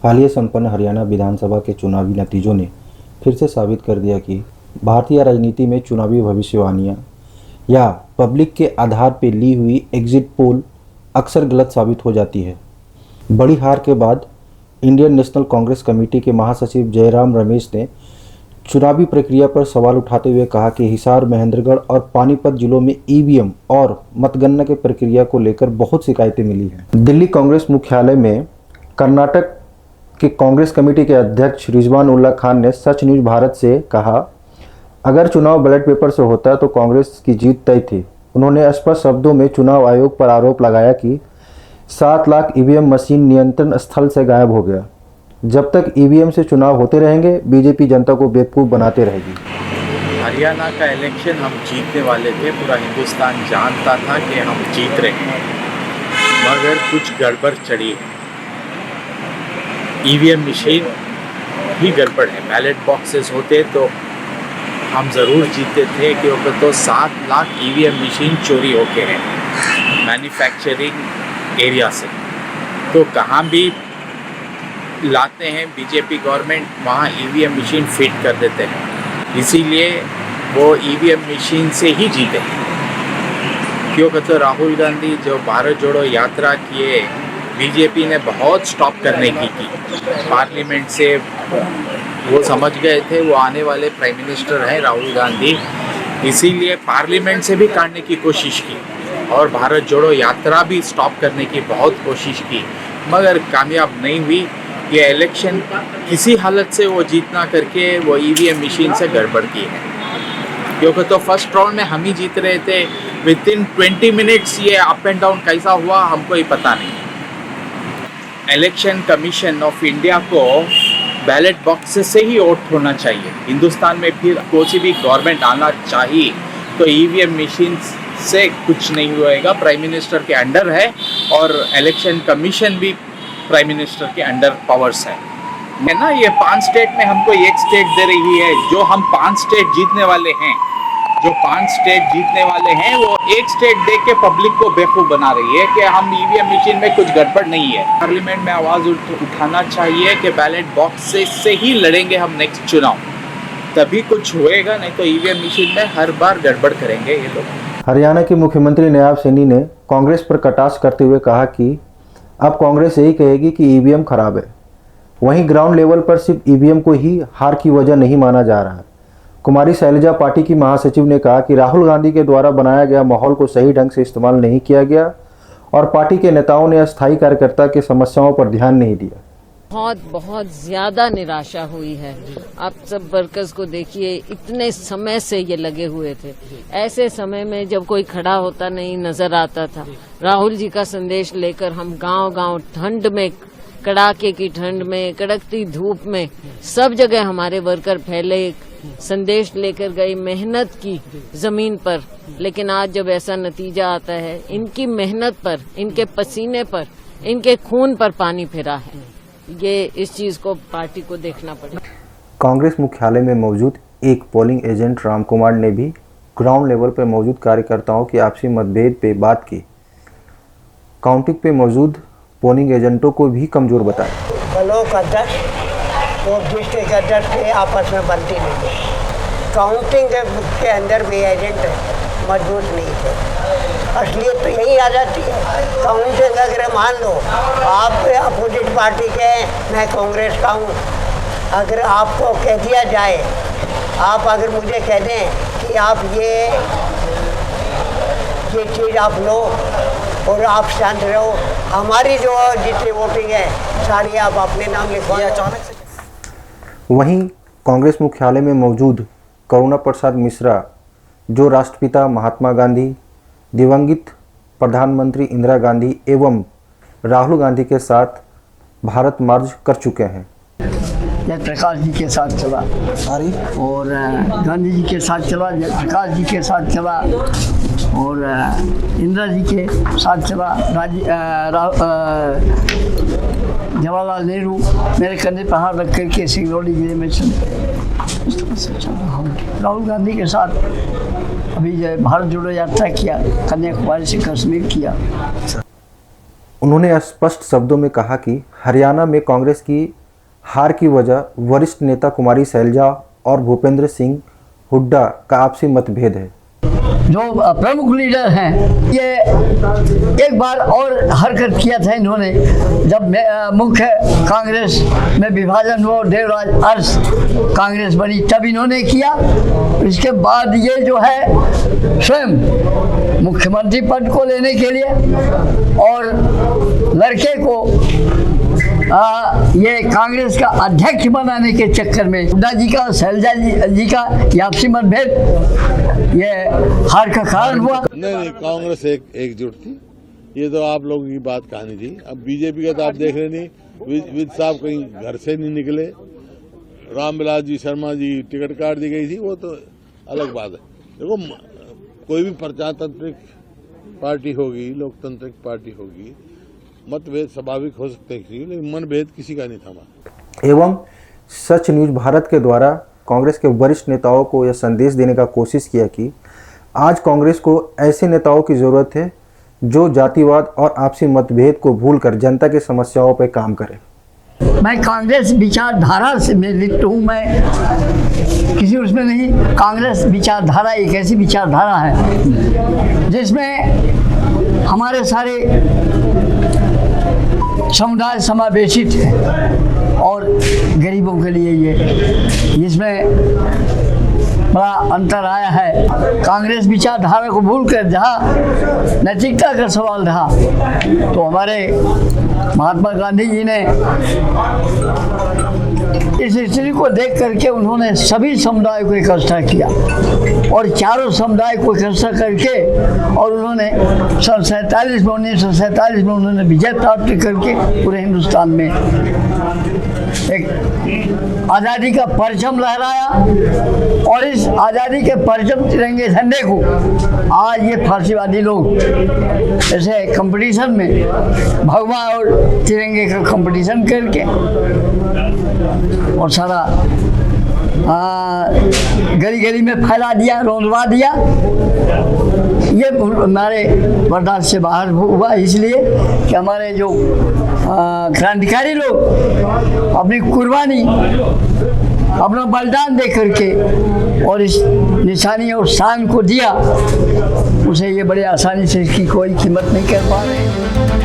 हालिया संपन्न हरियाणा विधानसभा के चुनावी नतीजों ने फिर से साबित कर दिया कि भारतीय राजनीति में चुनावी भविष्यवाणियां या पब्लिक के आधार पर ली हुई एग्जिट पोल अक्सर गलत साबित हो जाती है। बड़ी हार के बाद इंडियन नेशनल कांग्रेस कमेटी के महासचिव जयराम रमेश ने चुनावी प्रक्रिया पर सवाल उठाते हुए कहा कि हिसार, महेंद्रगढ़ और पानीपत जिलों में ईवीएम और मतगणना की प्रक्रिया को लेकर बहुत शिकायतें मिली हैं। दिल्ली कांग्रेस मुख्यालय में कर्नाटक के कांग्रेस कमेटी के अध्यक्ष रिजवान उल्ला खान ने सच न्यूज भारत से कहा, अगर चुनाव बैलेट पेपर से होता तो कांग्रेस की जीत तय थी। उन्होंने स्पष्ट शब्दों में चुनाव आयोग पर आरोप लगाया कि 7 लाख ईवीएम मशीन नियंत्रण स्थल से गायब हो गया। जब तक ईवीएम से चुनाव होते रहेंगे, बीजेपी जनता को बेवकूफ़ बनाते रहेगी। हरियाणा का इलेक्शन हम जीतने वाले थे, पूरा हिंदुस्तान जानता था कि हम जीत रहे हैं, मगर कुछ गड़बड़ चढ़ी है। ईवीएम मशीन ही गड़बड़ है। बैलेट बॉक्सेस होते तो हम ज़रूर जीते थे, क्योंकि तो 7 लाख ईवीएम मशीन चोरी होके हैं मैन्युफैक्चरिंग एरिया से। तो कहाँ भी लाते हैं बीजेपी गवर्नमेंट, वहाँ ईवीएम मशीन फिट कर देते हैं, इसीलिए वो ईवीएम मशीन से ही जीते। क्योंकि तो राहुल गांधी जो भारत जोड़ो यात्रा किए, बीजेपी ने बहुत स्टॉप करने की पार्लियामेंट से। वो समझ गए थे वो आने वाले प्राइम मिनिस्टर हैं राहुल गांधी, इसीलिए पार्लियामेंट से भी काटने की कोशिश की और भारत जोड़ो यात्रा भी स्टॉप करने की बहुत कोशिश की, मगर कामयाब नहीं हुई। ये इलेक्शन किसी हालत से वो जीतना करके वो ईवीएम मशीन से गड़बड़ की है। क्योंकि तो फर्स्ट राउंड में हम ही जीत रहे थे, विदिन 20 मिनट्स ये अप एंड डाउन कैसा हुआ हमको ही पता नहीं। इलेक्शन कमीशन ऑफ इंडिया को बैलेट बॉक्स से ही वोट होना चाहिए। हिंदुस्तान में फिर कोई भी गवर्नमेंट आना चाहिए तो ईवीएम मशीन से कुछ नहीं होएगा। प्राइम मिनिस्टर के अंडर है और इलेक्शन कमीशन भी प्राइम मिनिस्टर के अंडर पावर्स है ना। ये 5 स्टेट में हमको एक स्टेट दे रही है, जो हम 5 स्टेट जीतने वाले हैं। जो 5 स्टेट जीतने वाले हैं वो एक स्टेट दे के पब्लिक को बेवकूफ़ बना रही है कि हम ईवीएम मशीन में कुछ गड़बड़ नहीं है। पार्लियामेंट में आवाज़ उठाना चाहिए कि बैलेट बॉक्स से ही लड़ेंगे हम नेक्स्ट चुनाव, तभी कुछ होएगा, नहीं तो ईवीएम मशीन में हर बार गड़बड़ करेंगे ये लोग। हरियाणा के मुख्यमंत्री नायब सैनी ने कांग्रेस पर कटाक्ष करते हुए कहा कि अब कांग्रेस यही कहेगी कि ईवीएम खराब है। वहीं ग्राउंड लेवल पर सिर्फ ईवीएम को ही हार की वजह नहीं माना जा रहा है। कुमारी शैलजा पार्टी की महासचिव ने कहा कि राहुल गांधी के द्वारा बनाया गया माहौल को सही ढंग से इस्तेमाल नहीं किया गया और पार्टी के नेताओं ने अस्थायी कार्यकर्ता की समस्याओं पर ध्यान नहीं दिया। बहुत ज्यादा निराशा हुई है। आप सब वर्कर्स को देखिए, इतने समय से ये लगे हुए थे। ऐसे समय में जब कोई खड़ा होता नहीं नजर आता था, राहुल जी का संदेश लेकर हम गांव-गांव ठंड में, कड़ाके की ठंड में, कड़कती धूप में, सब जगह हमारे वर्कर फैले, संदेश लेकर गए, मेहनत की जमीन पर। लेकिन आज जब ऐसा नतीजा आता है, इनकी मेहनत पर, इनके पसीने पर, इनके खून पर पानी फिरा है। ये इस चीज को पार्टी को देखना पड़ेगा। कांग्रेस मुख्यालय में मौजूद एक पोलिंग एजेंट राम कुमार ने भी ग्राउंड लेवल पर मौजूद कार्यकर्ताओं की आपसी मतभेद पे बात की। काउंटिंग पे मौजूद पोलिंग एजेंटों को भी कमजोर बताया। ब्लॉक अध्यक्ष और डिस्ट्रिक्ट अध्यक्ष के आपस में बनती नहीं है। काउंटिंग के अंदर भी एजेंट मजबूत नहीं थे। असलियत तो यही आ जाती है। काउंटिंग अगर मान लो आप अपोजिट पार्टी के, मैं कांग्रेस का हूँ, अगर आपको कह दिया जाए, आप अगर मुझे कह दें कि आप ये चीज़ आप लो और आप शांत रहो, हमारी जो जितनी वोटिंग है सारी आप अपने नाम लिखवा। अचानक से वहीं कांग्रेस मुख्यालय में मौजूद करुणा प्रसाद मिश्रा, जो राष्ट्रपिता महात्मा गांधी, दिवंगत प्रधानमंत्री इंदिरा गांधी एवं राहुल गांधी के साथ भारत मार्च कर चुके हैं। जयप्रकाश जी के साथ चला और गांधी जी के साथ चला, जयप्रकाश जी के साथ चला और इंदिरा जी के साथ चला, जवाहरलाल नेहरू मेरे कंधे पर हाथ रख करके सिंगरौली जिले में चले। राहुल गांधी के साथ अभी जो भारत जोड़ो यात्रा किया, कन्याकुमारी से कश्मीर किया। उन्होंने स्पष्ट शब्दों में कहा कि हरियाणा में कांग्रेस की हार की वजह वरिष्ठ नेता कुमारी शैलजा और भूपेंद्र सिंह हुड्डा का आपसी मतभेद है। जो प्रमुख लीडर हैं, ये एक बार और हरकत किया था इन्होंने, जब मुख्य कांग्रेस में विभाजन हुआ और देवराज अर्श कांग्रेस बनी, तब इन्होंने किया। इसके बाद ये जो है स्वयं मुख्यमंत्री पद को लेने के लिए और लड़के को ये कांग्रेस का अध्यक्ष बनाने के चक्कर में हुड्डा जी का शैलजा जी का आपसी मतभेद ये हार का कारण हुआ। नहीं, कांग्रेस एकजुट थी। ये तो आप लोगों की बात कहानी थी। अब बीजेपी का तो आप देख रहे नहीं, विद साहब कहीं घर से नहीं निकले, रामविलास जी शर्मा जी टिकट काट दी गई थी, वो तो अलग बात है। देखो, कोई भी प्रजातांत्रिक पार्टी होगी, लोकतांत्रिक पार्टी होगी, मतभेद स्वाभाविक हो सकते हैं, लेकिन मनभेद किसी का नहीं था। एवं सच न्यूज भारत के द्वारा कांग्रेस के वरिष्ठ नेताओं को यह संदेश देने का कोशिश किया कि आज कांग्रेस को ऐसे नेताओं की जरूरत है जो जातिवाद और आपसी मतभेद को भूलकर जनता की समस्याओं पर काम करें। मैं कांग्रेस विचारधारा से लिप्त हूँ, मैं किसी उसमें नहीं। कांग्रेस विचारधारा एक ऐसी विचारधारा है जिसमें हमारे सारे समुदाय समावेशित है और गरीबों के लिए ये जिसमें बड़ा अंतर आया है। कांग्रेस विचारधारा को भूलकर जहाँ नैतिकता का सवाल रहा, तो हमारे महात्मा गांधी जी ने इस स्थिति को देख करके उन्होंने सभी समुदाय को इकट्ठा किया और चारों समुदाय को इकट्ठा करके और उन्होंने सन 1947 में उन्होंने विजय प्राप्त करके पूरे हिंदुस्तान में एक आज़ादी का परचम लहराया। और इस आज़ादी के परचम तिरंगे झंडे को आज ये फारसीवादी लोग ऐसे कंपटीशन में भगवा और तिरंगे का कंपटीशन करके और सारा गली गली में फैला दिया, रौंदवा दिया। ये हमारे बर्दाश्त से बाहर हुआ, इसलिए कि हमारे जो क्रांतिकारी लोग अपनी कुर्बानी, अपना बलिदान दे करके और इस निशानी और शान को दिया, उसे ये बड़े आसानी से इसकी कोई कीमत नहीं कर पा रहे।